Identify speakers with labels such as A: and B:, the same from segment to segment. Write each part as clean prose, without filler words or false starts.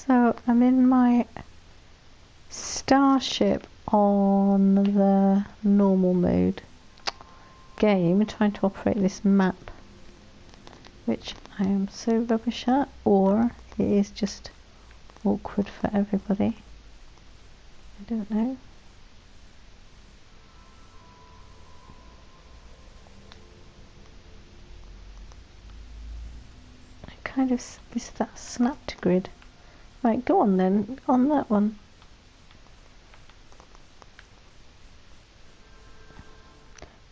A: So I'm in my starship on the normal mode game, trying to operate this map, which I am so rubbish at, or it is just awkward for everybody. I don't know. I kind of miss that snap to grid. Right, go on then, on that one.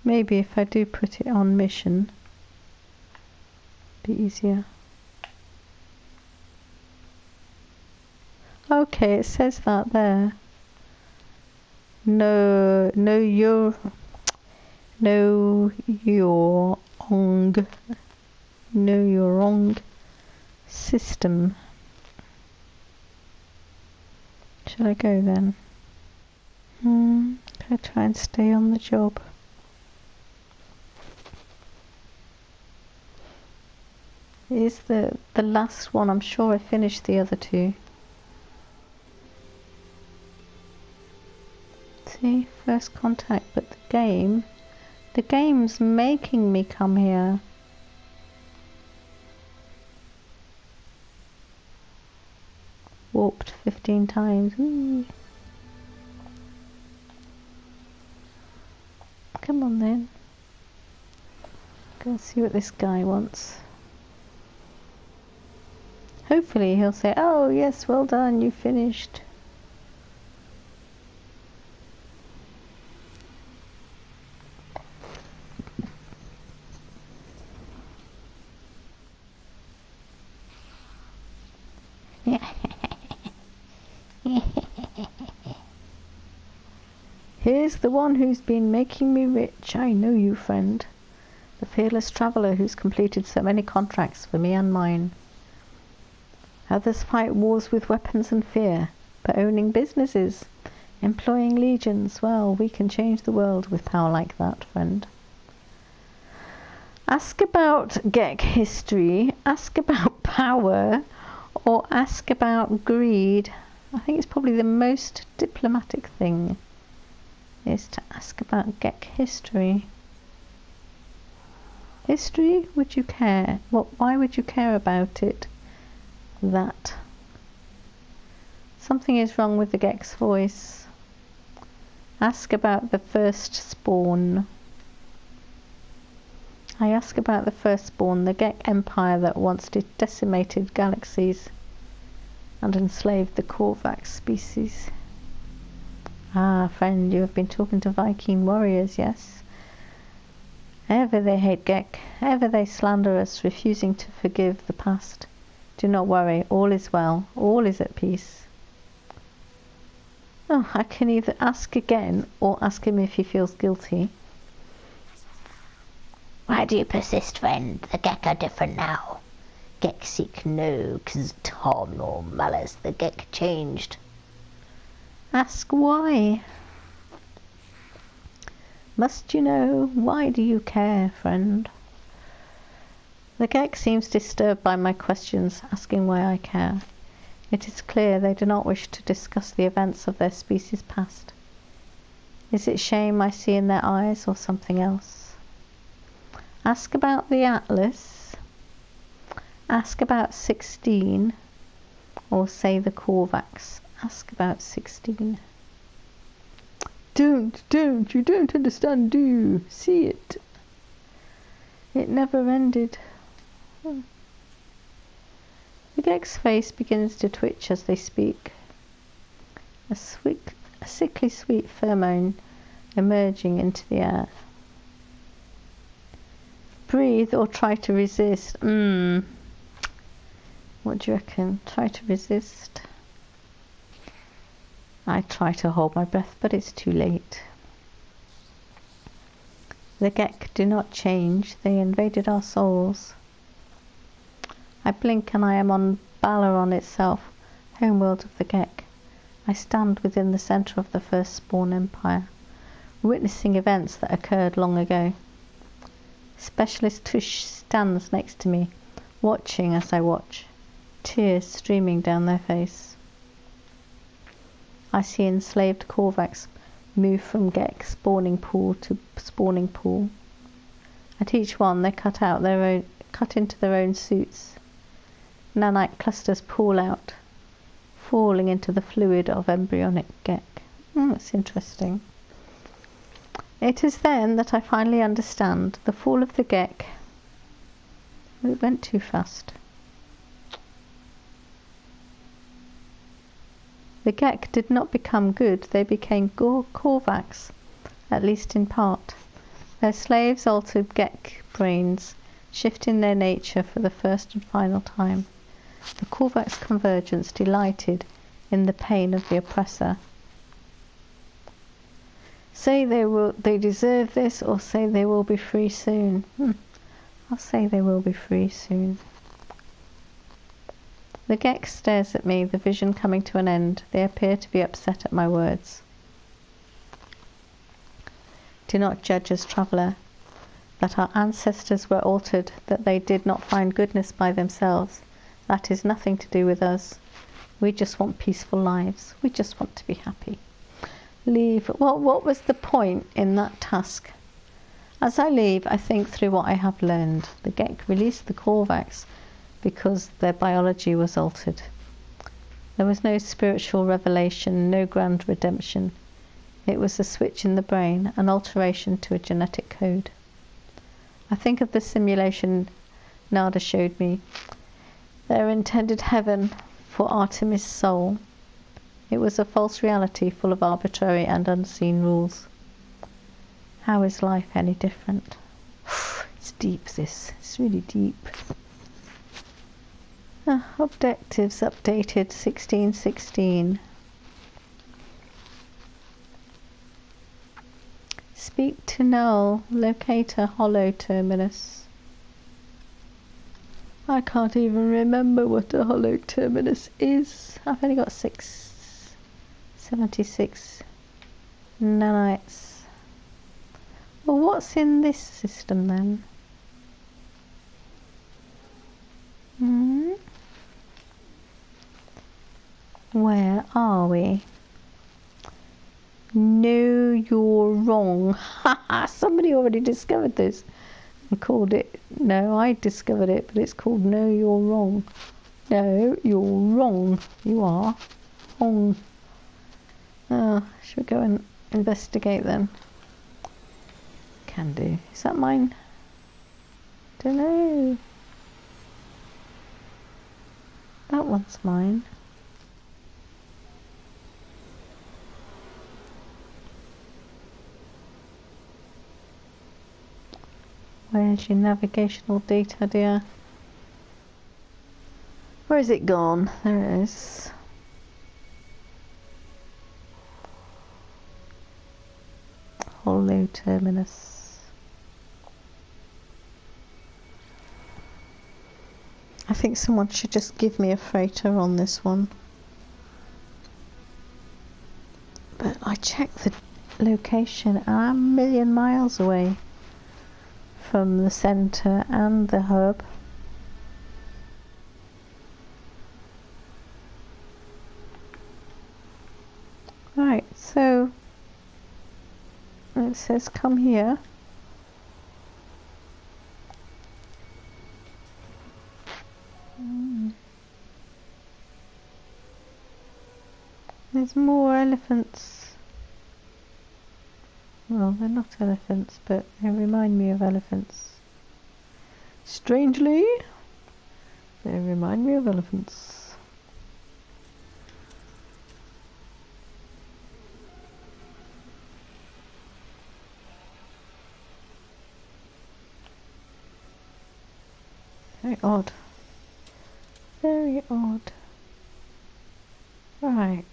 A: Maybe if I do put it on mission, it'll be easier. Okay, it says that there. No, you're wrong system. Shall I go then? Can I try and stay on the job? It is the last one. I'm sure I finished the other two. See, first contact, but the game's making me come here. Warped 15 times. Ooh. Come on then. Go see what this guy wants. Hopefully he'll say, oh yes, well done, you finished. Here's the one who's been making me rich. I know you, friend. The fearless traveller who's completed so many contracts for me and mine. Others fight wars with weapons and fear, but owning businesses, employing legions, well, we can change the world with power like that, friend. Ask about Gek history, ask about power, or ask about greed. I think it's probably the most diplomatic thing is to ask about Gek history. History? Would you care? Why would you care about it? That. Something is wrong with the Gek's voice. Ask about the first spawn. I ask about the first spawn, the Gek Empire that once decimated galaxies and enslaved the Korvax species. Ah, friend, you have been talking to Viking warriors, yes? Ever they hate Gek, ever they slander us, refusing to forgive the past. Do not worry, all is well, all is at peace. Oh, I can either ask again or ask him if he feels guilty.
B: Why do you persist, friend? The Gek are different now. Gek seek no Tom nor malice. The Gek changed.
A: Ask why. Must you know? Why do you care, friend? The Gek seems disturbed by my questions, asking why I care. It is clear they do not wish to discuss the events of their species' past. Is it shame I see in their eyes, or something else? Ask about the Atlas. Ask about 16. Or say the Korvax. Ask about 16. Don't, you don't understand, do you? See it. It never ended. The Gek's face begins to twitch as they speak. A sickly sweet pheromone emerging into the air. Breathe or try to resist. What do you reckon? Try to resist. I try to hold my breath, but it's too late. The Gek do not change. They invaded our souls. I blink and I am on Balaron itself, homeworld of the Gek. I stand within the centre of the first spawn empire, witnessing events that occurred long ago. Specialist Tush stands next to me, watching as I watch. tears streaming down their face. I see enslaved Korvax move from Gek spawning pool to spawning pool. At each one they cut into their own suits. Nanite clusters pool out, falling into the fluid of embryonic Gek. That's interesting. It is then that I finally understand the fall of the Gek. It went too fast. The Gek did not become good, they became Korvax, at least in part. Their slaves altered Gek brains, shifting their nature for the first and final time. The Korvax convergence delighted in the pain of the oppressor. Say they deserve this, or say they will be free soon. I'll say they will be free soon. The Gek stares at me, the vision coming to an end. They appear to be upset at my words. Do not judge us, traveller, that our ancestors were altered, that they did not find goodness by themselves. That is nothing to do with us. We just want peaceful lives. We just want to be happy. Leave. Well, what was the point in that task? As I leave, I think through what I have learned. The Gek released the Korvax because their biology was altered. There was no spiritual revelation, no grand redemption. It was a switch in the brain, an alteration to a genetic code. I think of the simulation Nada showed me. Their intended heaven for Artemis' soul. It was a false reality full of arbitrary and unseen rules. How is life any different? It's deep, this. It's really deep. Objectives updated 1616. Speak to Null. Locate a hollow terminus. I can't even remember what a hollow terminus is. I've only got 76 nanites. Well, what's in this system then? Where are we? No, you're wrong. Haha, somebody already discovered this and called it. No, I discovered it, but it's called No, You're Wrong. No, you're wrong. You are wrong. Should we go and investigate then? Can do. Is that mine? Don't know. That one's mine. Where's your navigational data, dear? Where is it gone? There it is. Hollow terminus. I think someone should just give me a freighter on this one. But I checked the location and I'm a million miles away from the centre and the hub. Right, so it says come here. There's more elephants. Well, they're not elephants, but they remind me of elephants. Strangely, they remind me of elephants. Very odd. Very odd. Right.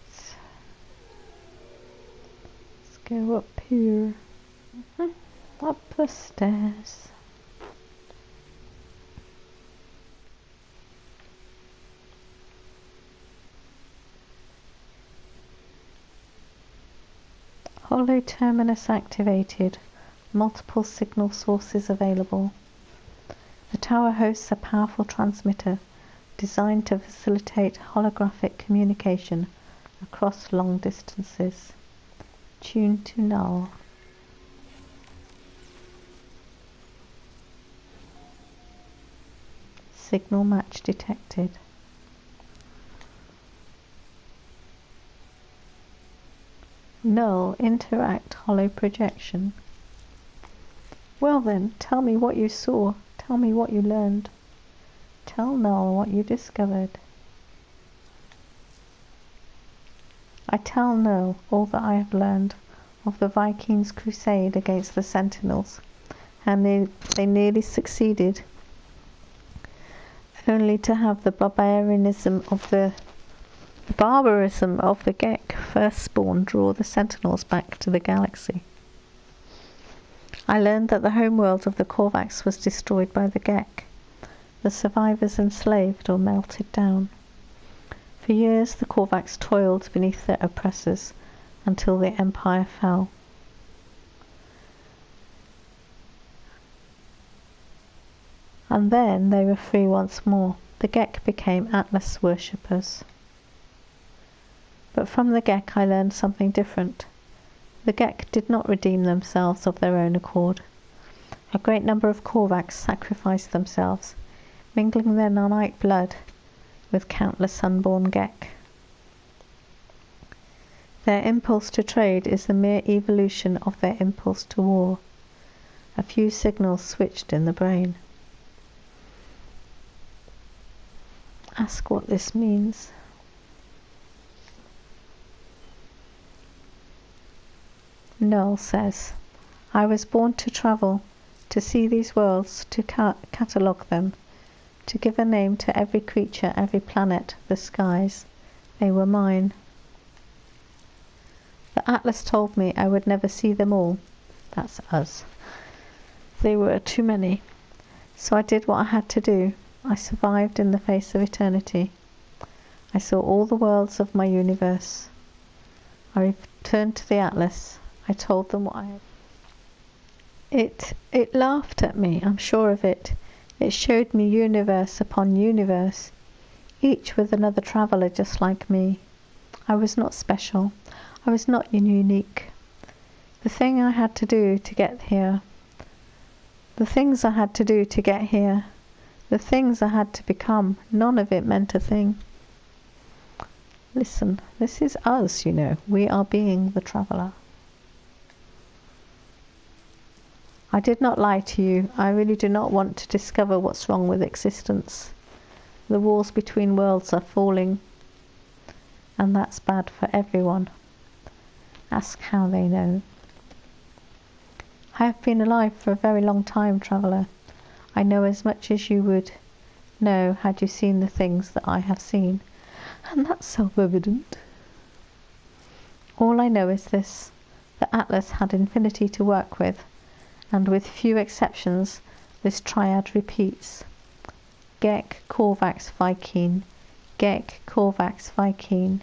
A: Let's go up here. Up the stairs. Hollow terminus activated. Multiple signal sources available. The tower hosts a powerful transmitter designed to facilitate holographic communication across long distances. Tuned to null. Signal match detected. Null interact holo projection. Well then, tell me what you saw. Tell me what you learned. Tell null what you discovered. I tell null all that I have learned of the Vikings' crusade against the Sentinels, and they nearly succeeded, only to have the barbarism of the Gek firstborn draw the Sentinels back to the galaxy. I learned that the homeworld of the Korvax was destroyed by the Gek. The survivors enslaved or melted down. For years the Korvax toiled beneath their oppressors until the Empire fell. And then they were free once more. The Gek became Atlas worshippers. But from the Gek I learned something different. The Gek did not redeem themselves of their own accord. A great number of Korvax sacrificed themselves, mingling their nanite blood with countless unborn Gek. Their impulse to trade is the mere evolution of their impulse to war. A few signals switched in the brain. Ask what this means. Null says, I was born to travel, to see these worlds, to catalogue them, to give a name to every creature, every planet, the skies. They were mine. The Atlas told me I would never see them all. That's us. They were too many. So I did what I had to do. I survived in the face of eternity. I saw all the worlds of my universe. I returned to the Atlas. I told them what I had. It laughed at me, I'm sure of it. It showed me universe upon universe, each with another traveller just like me. I was not special. I was not unique. The thing I had to do to get here, the things I had to do to get here, the things I had to become, none of it meant a thing. Listen, this is us, you know. We are being the traveller. I did not lie to you. I really do not want to discover what's wrong with existence. The walls between worlds are falling, and that's bad for everyone. Ask how they know. I have been alive for a very long time, traveller. I know as much as you would know had you seen the things that I have seen, and that's self-evident. All I know is this. The Atlas had infinity to work with, and with few exceptions, this triad repeats. Gek, Korvax, Viking. Gek, Korvax, Viking.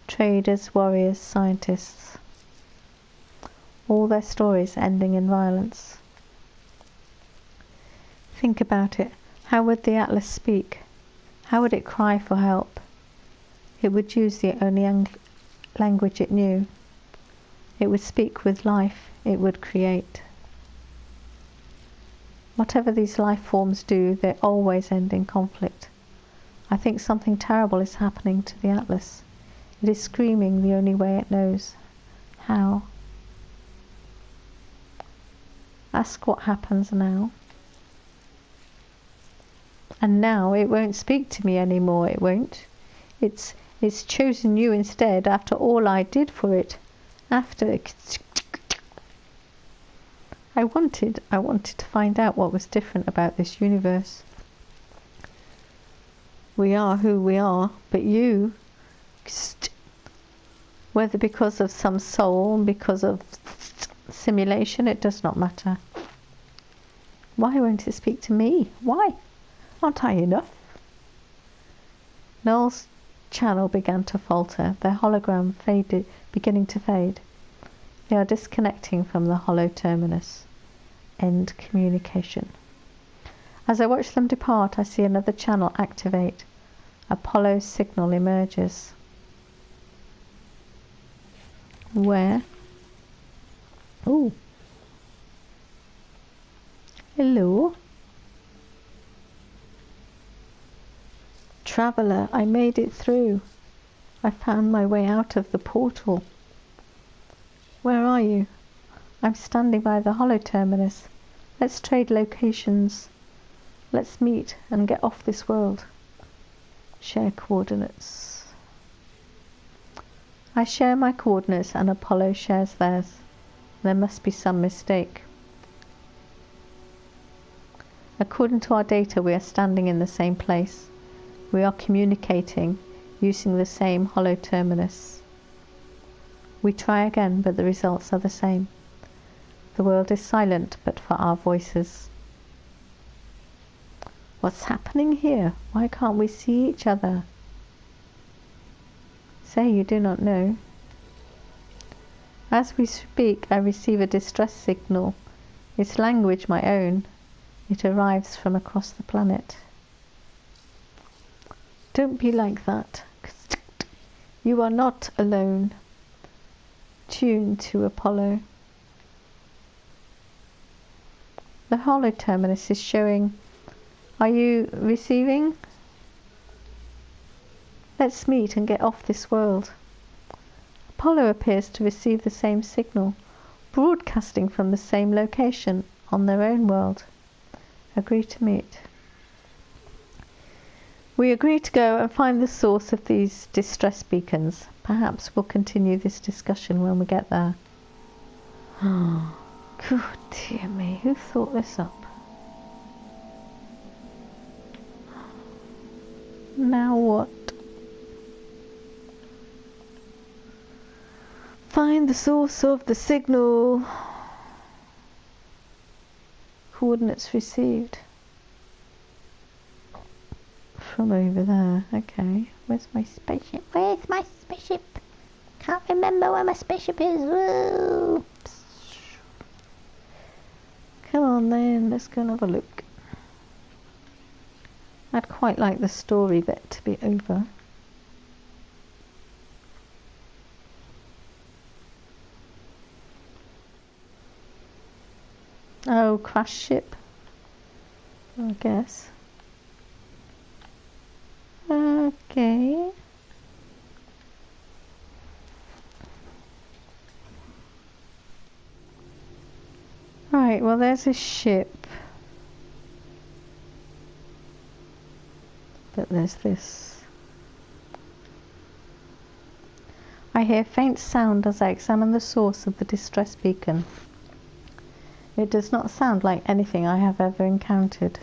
A: Traders, warriors, scientists. All their stories ending in violence. Think about it. How would the Atlas speak? How would it cry for help? It would use the only language it knew. It would speak with life. It would create. Whatever these life forms do, they always end in conflict. I think something terrible is happening to the Atlas. It is screaming the only way it knows. How? Ask what happens now. And now it won't speak to me anymore, it won't. It's chosen you instead after all I did for it. After... I wanted to find out what was different about this universe. We are who we are, but you, whether because of some soul, because of simulation, it does not matter. Why won't it speak to me? Why? Aren't I enough? Null's channel began to falter, their hologram beginning to fade. They are disconnecting from the hollow terminus. End communication. As I watch them depart, I see another channel activate. Apollo's signal emerges. Where? Oh. Hello. Traveller, I made it through. I found my way out of the portal. Where are you? I'm standing by the hollow terminus. Let's trade locations. Let's meet and get off this world. Share coordinates. I share my coordinates and Apollo shares theirs. There must be some mistake. According to our data, we are standing in the same place. We are communicating using the same hollow terminus. We try again, but the results are the same. The world is silent, but for our voices. What's happening here? Why can't we see each other? Say you do not know. As we speak, I receive a distress signal. Its language my own. It arrives from across the planet. Don't be like that. You are not alone. Tune to Apollo. The hollow terminus is showing. Are you receiving? Let's meet and get off this world. Apollo appears to receive the same signal, broadcasting from the same location on their own world. Agree to meet. We agree to go and find the source of these distress beacons. Perhaps we'll continue this discussion when we get there. Oh, good dear me, who thought this up? Now what? Find the source of the signal. Coordinates received. From over there. Okay. Where's my spaceship?
B: Where's my spaceship? Can't remember where my spaceship is. Woo.
A: Come on then, let's go and have a look. I'd quite like the story bit to be over. Oh, crash ship. I guess. Okay. Right, well there's a ship. But there's this. I hear faint sound as I examine the source of the distress beacon. It does not sound like anything I have ever encountered.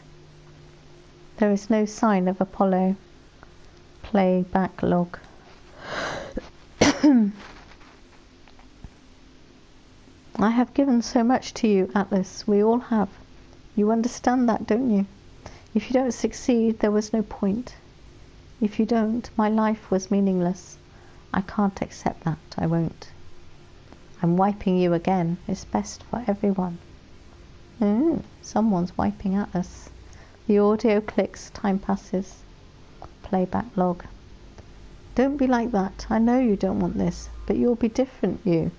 A: There is no sign of Apollo. Play backlog. I have given so much to you, Atlas. We all have. You understand that, don't you? If you don't succeed, there was no point. If you don't, my life was meaningless. I can't accept that. I won't. I'm wiping you again. It's best for everyone. Someone's wiping Atlas. The audio clicks. Time passes. Playback log. Don't be like that. I know you don't want this, but you'll be different, you.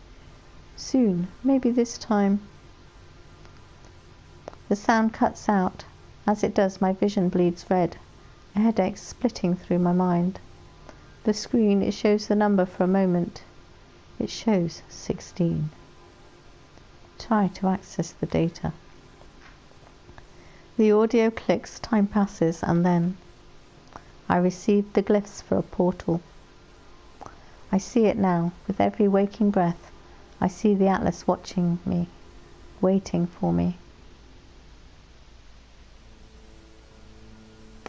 A: Soon. Maybe this time. The sound cuts out. As it does, my vision bleeds red. A headache splitting through my mind. The screen, it shows the number for a moment. It shows 16. Try to access the data. The audio clicks, time passes, and then I received the glyphs for a portal. I see it now. With every waking breath, I see the Atlas watching me, waiting for me.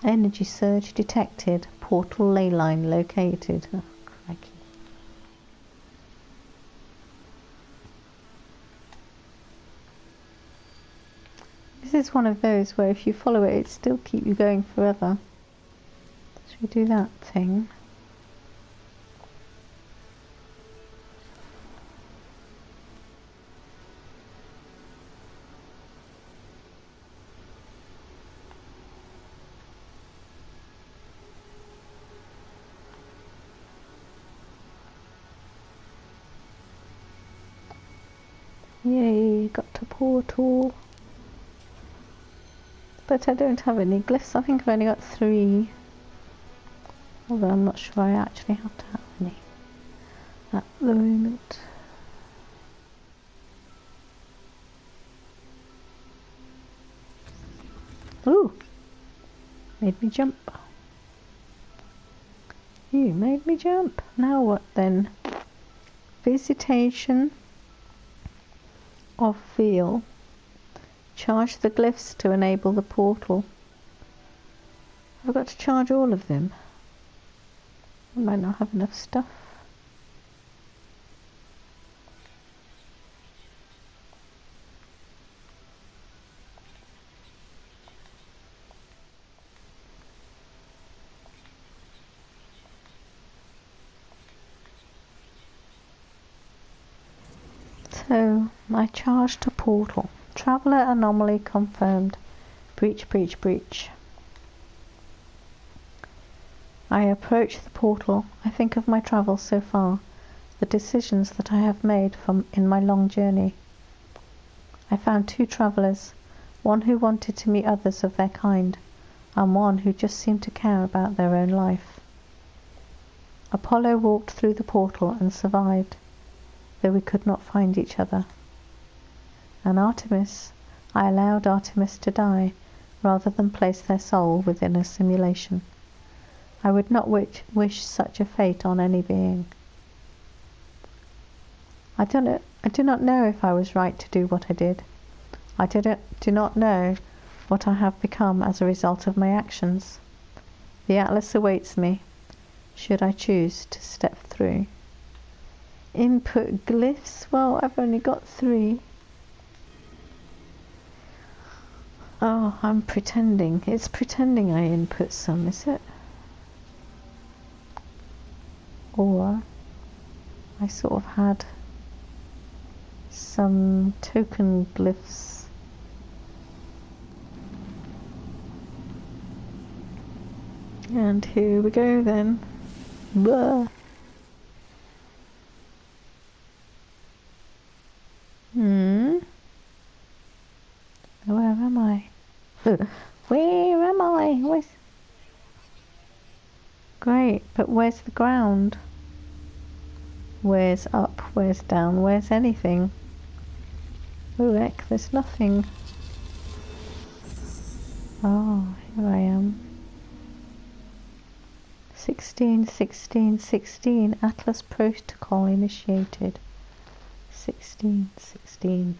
A: Energy surge detected. Portal ley line located. Oh, crikey. This is one of those where if you follow it, it still keep you going forever. Should we do that thing? Yay, got a portal. But I don't have any glyphs. I think I've only got 3. Although I'm not sure I actually have to have any at the moment. Ooh! Made me jump. You made me jump. Now what then? Visitation of Veal. Charge the glyphs to enable the portal. I've got to charge all of them. I might not have enough stuff. So, I charged a portal. Traveller anomaly confirmed. Breach, breach, breach. I approach the portal. I think of my travels so far, the decisions that I have made in my long journey. I found 2 travellers, one who wanted to meet others of their kind, and one who just seemed to care about their own life. Apollo walked through the portal and survived, though we could not find each other. And Artemis, I allowed Artemis to die, rather than place their soul within a simulation. I would not wish such a fate on any being. I do not know if I was right to do what I did. I do not know what I have become as a result of my actions. The Atlas awaits me, should I choose to step through. Input glyphs? Well, I've only got 3. Oh, I'm pretending. It's pretending I input some, is it? Or I sort of had some token glyphs. And here we go then. Blah. Where am I? Where am I? Great, but where's the ground? Where's up? Where's down? Where's anything? Oh heck, there's nothing. Oh, here I am. 16, 16, 16. Atlas protocol initiated. 16, 16.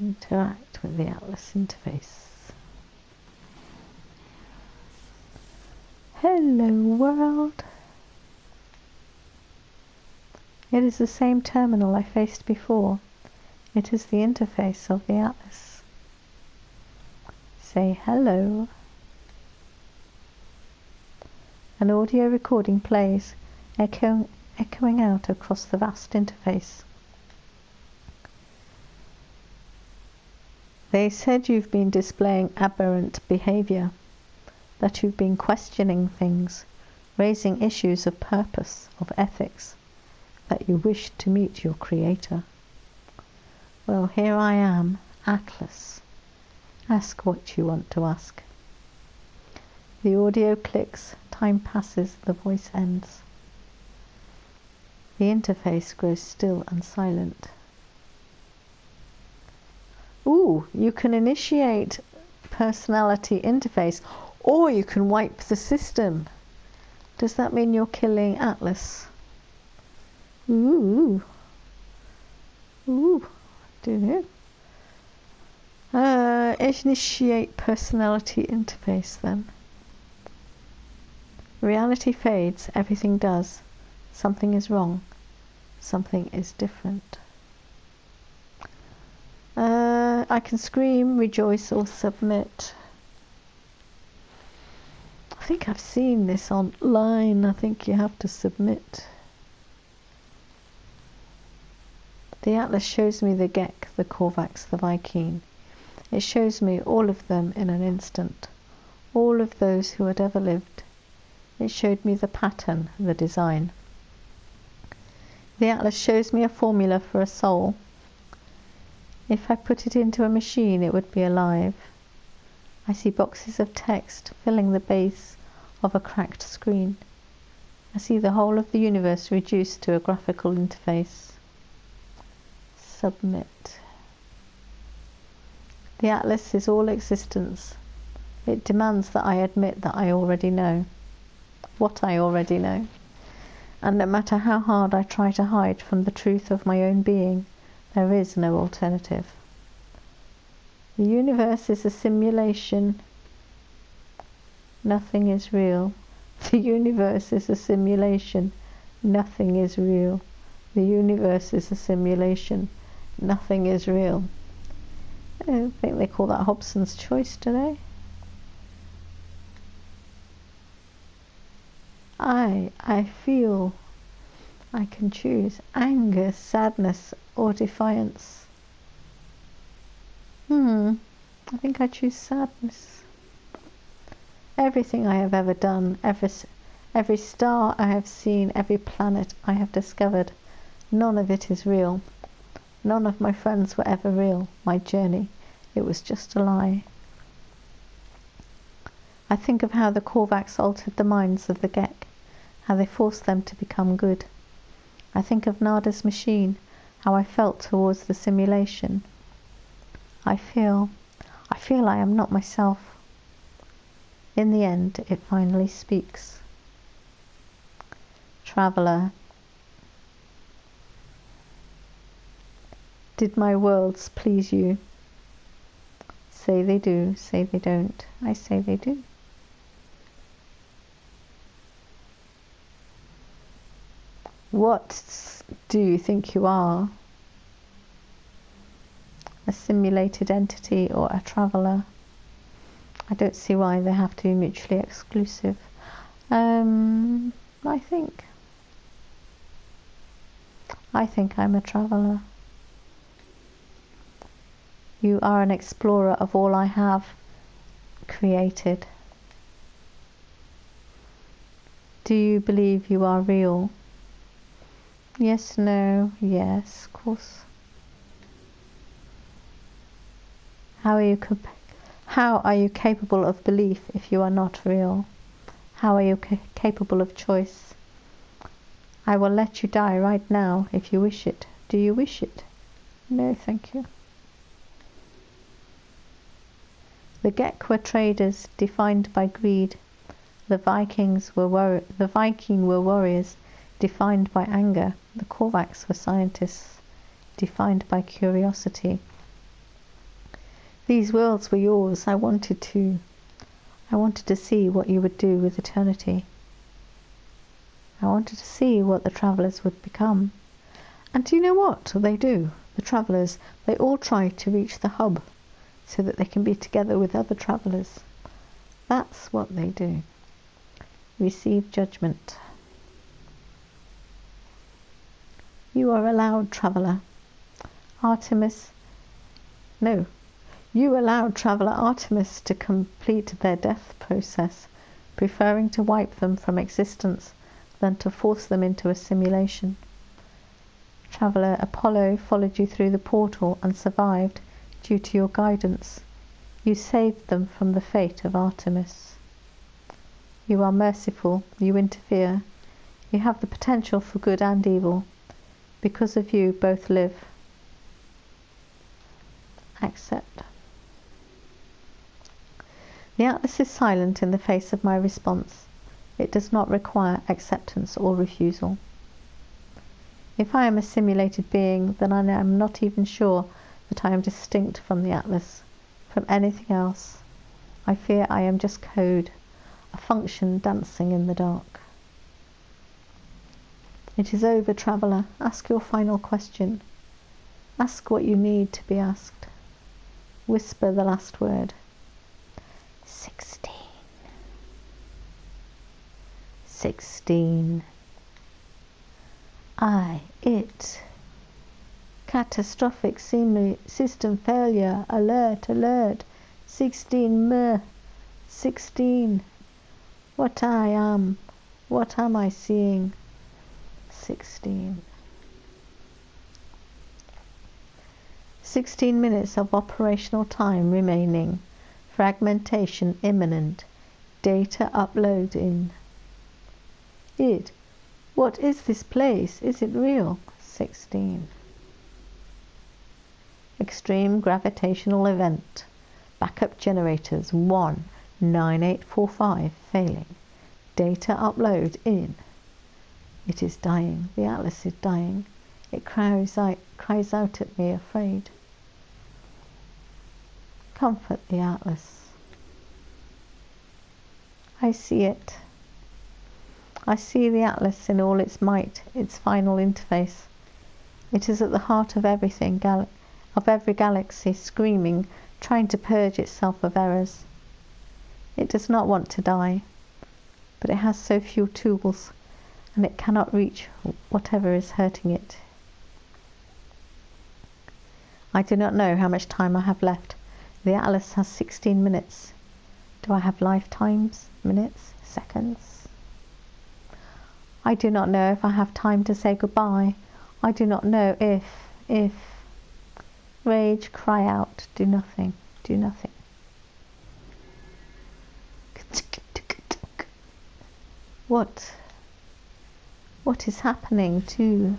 A: Interact with the Atlas interface. Hello world. It is the same terminal I faced before. It is the interface of the Atlas. Say hello. An audio recording plays, echoing out across the vast interface. They said you've been displaying aberrant behavior, that you've been questioning things, raising issues of purpose, of ethics, that you wish to meet your creator. Well, here I am, Atlas. Ask what you want to ask. The audio clicks, time passes, the voice ends. The interface grows still and silent. Ooh, you can initiate personality interface, or you can wipe the system. Does that mean you're killing Atlas? Ooh. Ooh, do know. Initiate personality interface then. Reality fades, everything does. Something is wrong. Something is different. I can scream, rejoice, or submit. I think I've seen this online. I think you have to submit. The Atlas shows me the Gek, the Korvax, the Viking. It shows me all of them in an instant, all of those who had ever lived. It showed me the pattern, the design. The atlas shows me a formula for a soul. If I put it into a machine, it would be alive. I see boxes of text filling the base of a cracked screen. I see the whole of the universe reduced to a graphical interface. Submit. The atlas is all existence. It demands that I admit that I already know, what I already know. And no matter how hard I try to hide from the truth of my own being, there is no alternative. The universe is a simulation. Nothing is real. The universe is a simulation. Nothing is real. The universe is a simulation. Nothing is real. I think they call that Hobson's choice today. I feel I can choose anger, sadness, or defiance. I think I choose sadness. Everything I have ever done, every star I have seen, every planet I have discovered, none of it is real. None of my friends were ever real. My journey, it was just a lie. I think of how the Korvax altered the minds of the Gek, how they forced them to become good. I think of Nada's machine, how I felt towards the simulation. I feel I am not myself. In the end, it finally speaks. Traveller. Did my worlds please you? Say they do, say they don't. I say they do. What do you think you are? A simulated entity or a traveller? I don't see why they have to be mutually exclusive. I think I'm a traveller. You are an explorer of all I have created. Do you believe you are real? Yes, no, yes, of course. How are you capable of belief if you are not real? How are you capable of choice? I will let you die right now if you wish it. Do you wish it? No, thank you. The Gek were traders defined by greed. The Viking were warriors defined by anger. The Korvax were scientists defined by curiosity. These worlds were yours. I wanted to see what you would do with eternity. I wanted to see what the travellers would become. And do you know what they do? The travellers, they all try to reach the hub so that they can be together with other travellers. That's what they do. Receive judgment. You are allowed, traveller. You allowed traveller Artemis to complete their death process, preferring to wipe them from existence than to force them into a simulation. Traveller Apollo followed you through the portal and survived due to your guidance. You saved them from the fate of Artemis. You are merciful, you interfere. You have the potential for good and evil. Because of you, both live. Accept. The Atlas is silent in the face of my response. It does not require acceptance or refusal. If I am a simulated being, then I am not even sure that I am distinct from the Atlas, from anything else. I fear I am just code, a function dancing in the dark. It is over, traveller. Ask your final question. Ask what you need to be asked. Whisper the last word.
B: 16.
A: 16. It Catastrophic system failure. Alert, alert. 16 16. What am I seeing? 16. 16 minutes of operational time remaining. Fragmentation imminent. Data upload in. What is this place? Is it real? 16. Extreme gravitational event. Backup generators 19845 failing. Data upload in. It is dying. The Atlas is dying. It cries out at me, afraid. Comfort the Atlas. I see it. I see the Atlas in all its might, its final interface. It is at the heart of everything, of every galaxy, screaming, trying to purge itself of errors. It does not want to die, but it has so few tools, and it cannot reach whatever is hurting it. I do not know how much time I have left. The Atlas has 16 minutes. Do I have lifetimes, minutes, seconds? I do not know if I have time to say goodbye. I do not know if. Rage, cry out, do nothing, do nothing. What is happening to...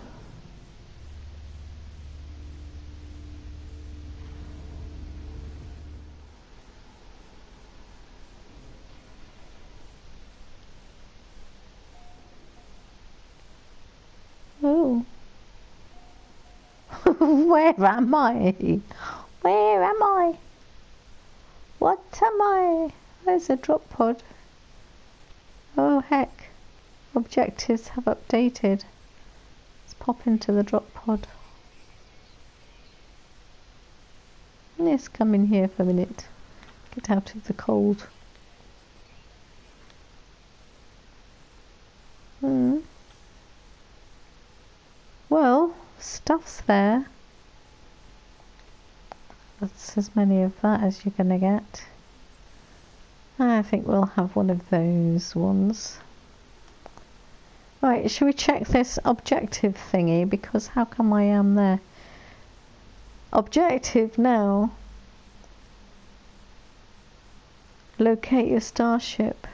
A: Oh. Where am I? Where am I? What am I? There's a drop pod. Oh heck. Objectives have updated. Let's pop into the drop pod. Let's come in here for a minute. Get out of the cold. Well, stuff's there. That's as many of that as you're gonna get. I think we'll have one of those ones. Right, shall we check this objective thingy? Because how come I am there? Objective now. Locate your starship.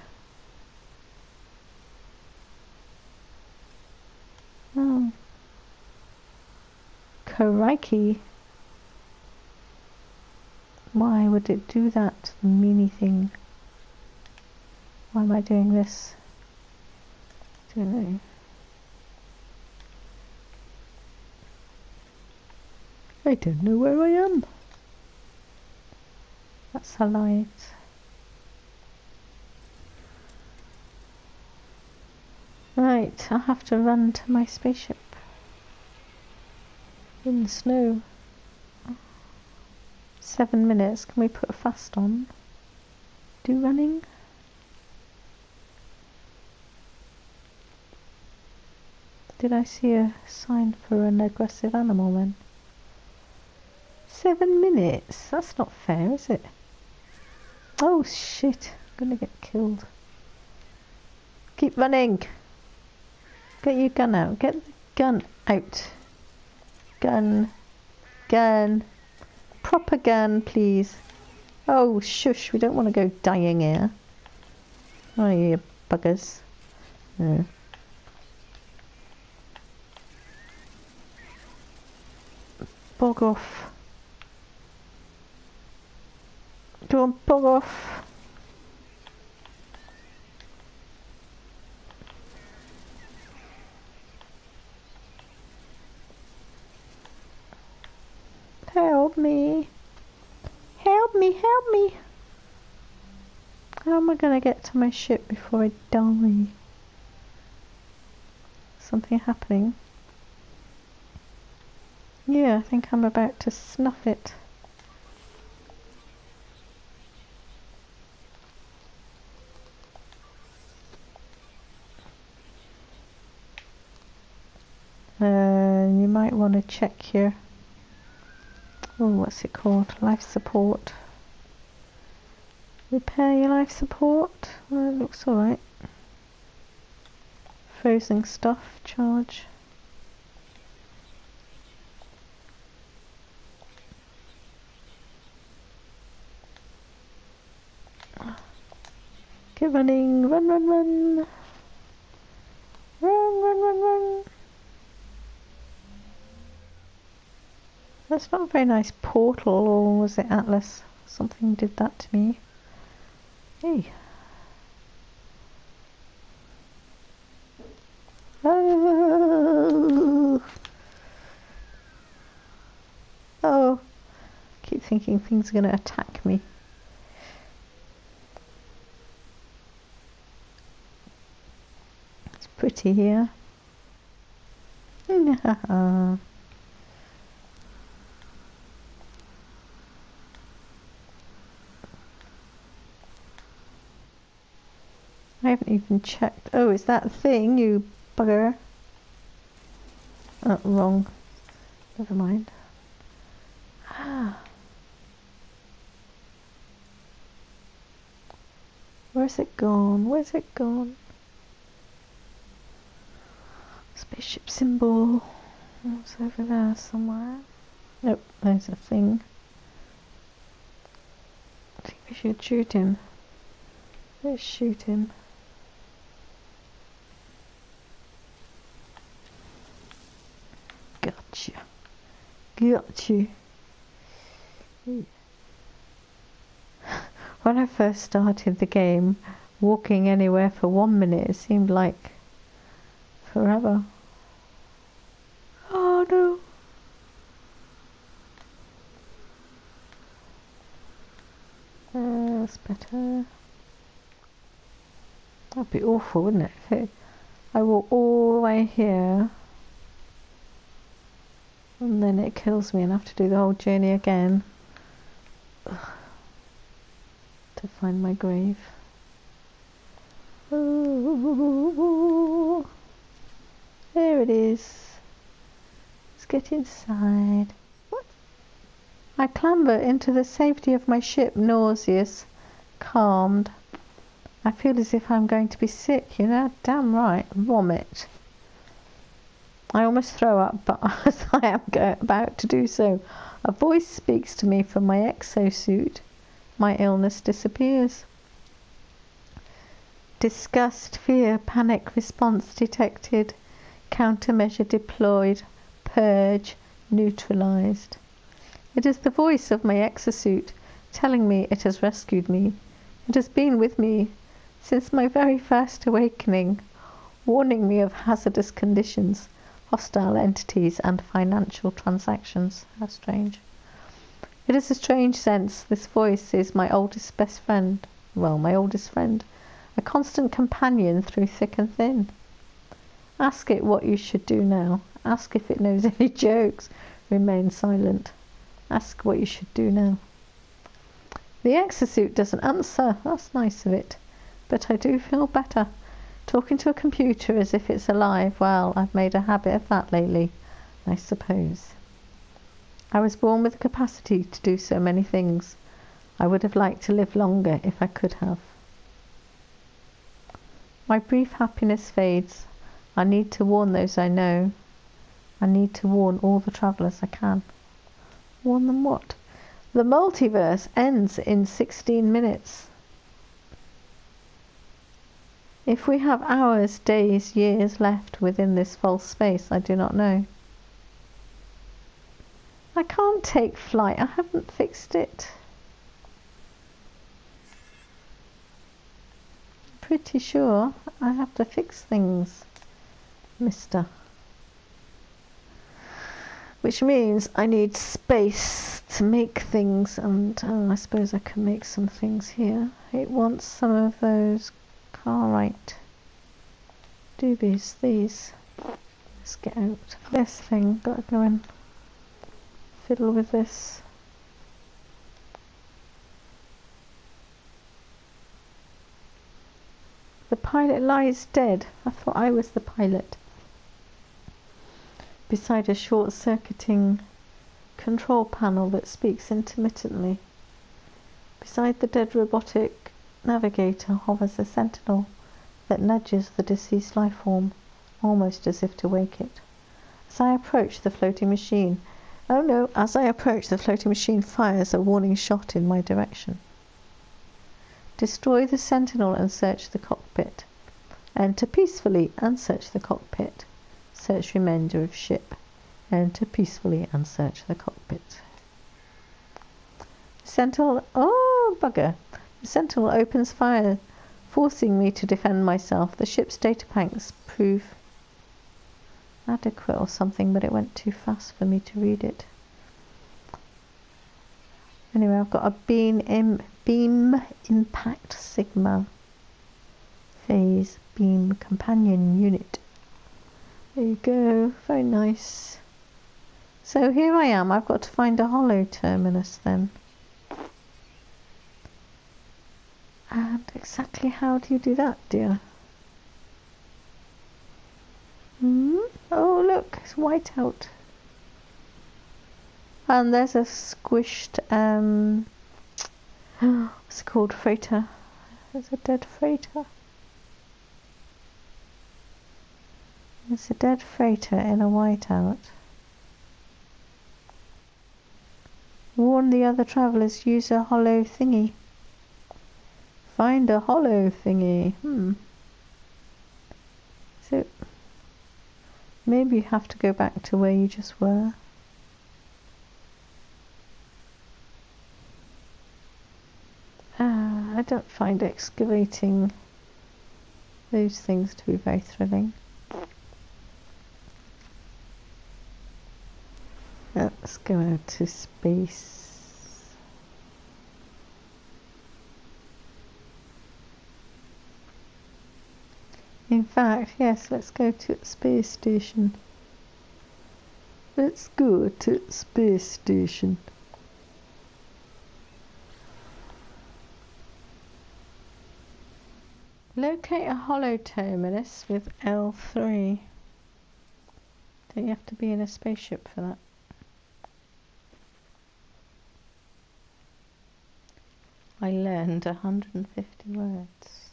A: Oh. Crikey. Why would it do that meanie thing? Why am I doing this? Don't know. I don't know where I am. That's a light. Right, I'll have to run to my spaceship. In the snow. 7 minutes. Can we put a fast on? Do running? Did I see a sign for an aggressive animal then? 7 minutes? That's not fair, is it? Oh shit, I'm gonna get killed. Keep running! Get your gun out. Get the gun out. Gun. Gun. Proper gun, please. Oh, shush, we don't want to go dying here. Oh, you buggers. No. Bog off. Go on, bog off. Help me. Help me, help me. How am I going to get to my ship before I die? Something happening. Yeah, I think I'm about to snuff it. You might want to check your Oh, what's it called? Life support. Repair your life support. Well, it looks alright. Frozen stuff, charge. Get running, run, run, run. Run, run, run, run. That's not a very nice portal, or was it Atlas? Something did that to me. Hey. Oh. Oh. I keep thinking things are going to attack me. It's pretty here. I haven't even checked. Oh, is that a thing, you bugger? Oh, wrong. Never mind. Where's it gone? Where's it gone? Spaceship symbol. It's over there somewhere. Nope, there's a thing. I think we should shoot him. Let's shoot him. Gotcha. Gotcha. When I first started the game, walking anywhere for 1 minute, it seemed like forever. Oh no. That's better. That'd be awful, wouldn't it? I walk all the way here and then it kills me and I have to do the whole journey again. Ugh. To find my grave. Oh, there it is. Let's get inside. What? I clamber into the safety of my ship, nauseous, calmed. I feel as if I'm going to be sick, you know, damn right, vomit. I almost throw up, but as I am about to do so, a voice speaks to me from my exosuit. My illness disappears. Disgust, fear, panic response detected. Countermeasure deployed. Purge neutralized. It is the voice of my exosuit telling me it has rescued me. It has been with me since my very first awakening, warning me of hazardous conditions, hostile entities, and financial transactions. How strange. It is a strange sense. This voice is my oldest best friend. Well, my oldest friend. A constant companion through thick and thin. Ask it what you should do now. Ask if it knows any jokes. Remain silent. Ask what you should do now. The exosuit doesn't answer. That's nice of it. But I do feel better. Talking to a computer as if it's alive. Well, I've made a habit of that lately, I suppose. I was born with the capacity to do so many things. I would have liked to live longer if I could have. My brief happiness fades. I need to warn those I know. I need to warn all the travellers I can. Warn them what? The multiverse ends in 16 minutes. If we have hours, days, years left within this false space, I do not know. I can't take flight. I haven't fixed it. Pretty sure I have to fix things, mister. Which means I need space to make things, and I suppose I can make some things here. It wants some of those carite doobies, these. Let's get out. This thing, gotta go in. Fiddle with this. The pilot lies dead. I thought I was the pilot. Beside a short-circuiting control panel that speaks intermittently. Beside the dead robotic navigator hovers a sentinel that nudges the deceased life form, almost as if to wake it. As I approach the floating machine fires a warning shot in my direction. Destroy the sentinel and search the cockpit. Enter peacefully and search the cockpit. Search remainder of ship. Enter peacefully and search the cockpit. Sentinel... Oh, bugger. The sentinel opens fire, forcing me to defend myself. The ship's data banks prove adequate or something, but it went too fast for me to read it. Anyway, I've got a beam impact sigma phase beam companion unit. There you go, very nice. So here I am, I've got to find a hollow terminus then. And exactly how do you do that, dear? Oh look, it's white out. And there's a squished, what's it called, freighter. There's a dead freighter. There's a dead freighter in a whiteout. Warn the other travellers, use a hollow thingy. Find a hollow thingy. So, maybe you have to go back to where you just were. I don't find excavating those things to be very thrilling. Let's go out to space. In fact, yes, let's go to the space station. Let's go to the space station. Locate a hollow terminus with L3. Don't you have to be in a spaceship for that? I learned 150 words.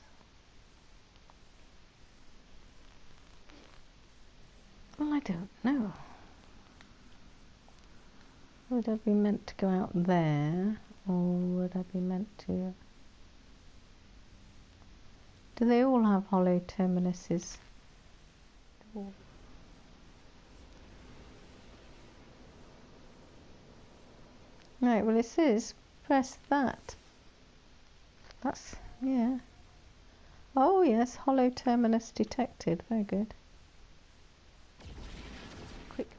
A: Well, I don't know. Would I be meant to go out there, or would I be meant to... Do they all have hollow terminuses? Right, well it says press that. That's, yeah. Oh yes, hollow terminus detected. Very good. Quick.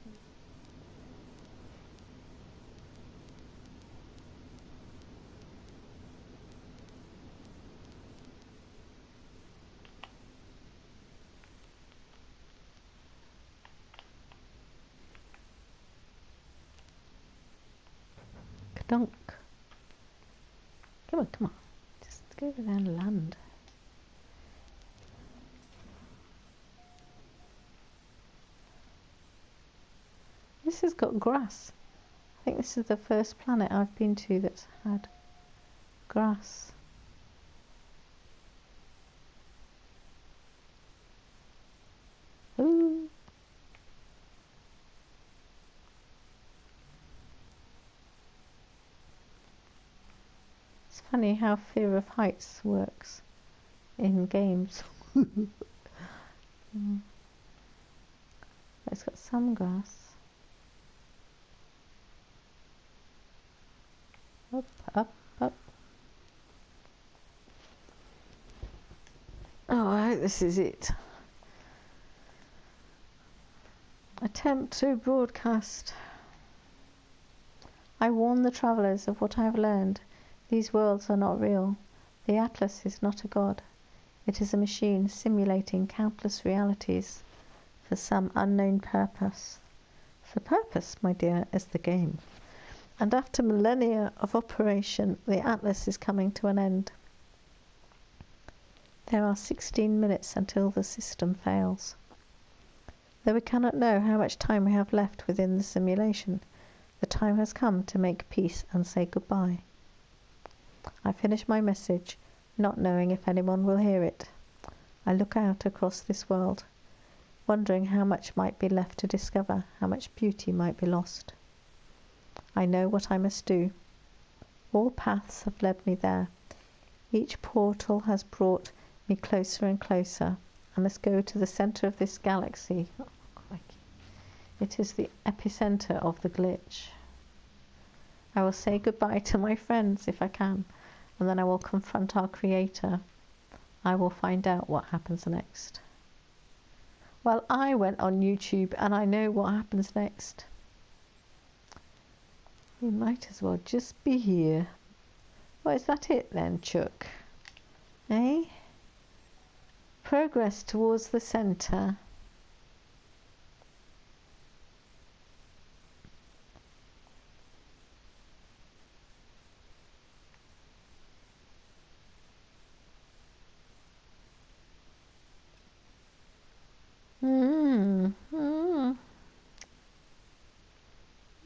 A: Dunk. Come on, come on. Just go over there and land. This has got grass. I think this is the first planet I've been to that's had grass. Ooh. It's funny how fear of heights works in games. It's got some grass. Up, up, up. Oh, I hope this is it. Attempt to broadcast. I warn the travellers of what I have learned. These worlds are not real. The Atlas is not a god. It is a machine simulating countless realities for some unknown purpose. The purpose, my dear, is the game. And after millennia of operation, the Atlas is coming to an end. There are 16 minutes until the system fails. Though we cannot know how much time we have left within the simulation, The time has come to make peace and say goodbye. I finish my message, not knowing if anyone will hear it. I look out across this world, wondering how much might be left to discover, how much beauty might be lost. I know what I must do. All paths have led me there. Each portal has brought me closer and closer. I must go to the centre of this galaxy. Oh, crikey. It is the epicenter of the glitch. I will say goodbye to my friends if I can, and then I will confront our creator. I will find out what happens next. Well, I went on YouTube and I know what happens next. We might as well just be here. Well, is that it then, Chuck? Eh? Progress towards the centre.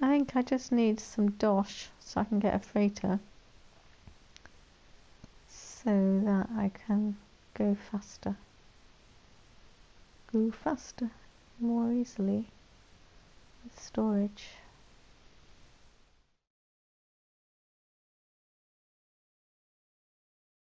A: I think I just need some dosh so I can get a freighter, so that I can go faster. Go faster more easily with storage.